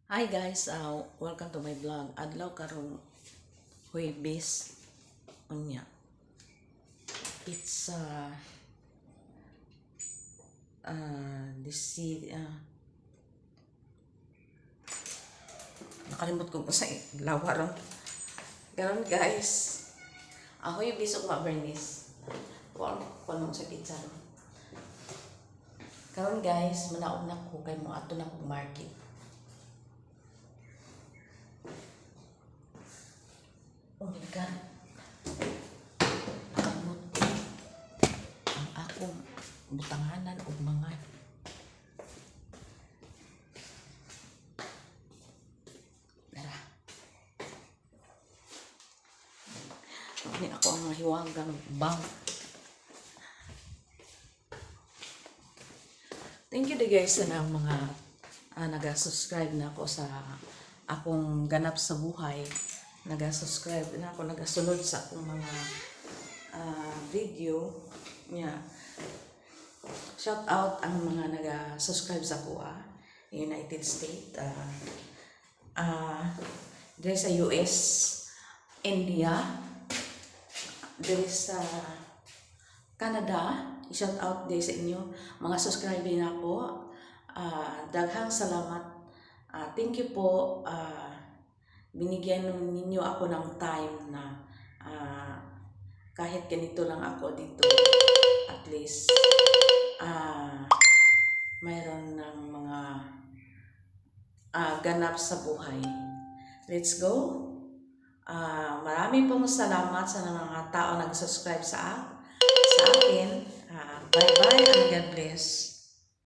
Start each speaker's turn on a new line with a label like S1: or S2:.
S1: Hi guys, welcome to my vlog. Adlaw karon Huwebes unya. It's this nakalimot ko sa lawa ron. Karon guys, Huwebes ug ma-Bernice. Kuno sa pizza ron. Karon guys, manaog na ko kay mo ato na kog market. Oh my God. Nakamot ko ang akong butanganan o mga dara. Ini ako ang hiwagang bang. Thank you guys sa mga naga-subscribe na ako sa akong ganap sa buhay. Naga-subscribe na ako, nagasunod sa akong mga video niya. Shout out ang mga naga-subscribe sa ako United States, diri sa US, India, diri sa Canada. Shout out diri sa inyo mga subscriber na po. Daghang salamat. Thank you po. Binigyan ninyo ako ng time na kahit ganito lang ako dito, at least mayroon ng mga ganap sa buhay. Let's go. Maraming pong salamat sa mga tao nag-subscribe sa akin. Bye-bye and God bless.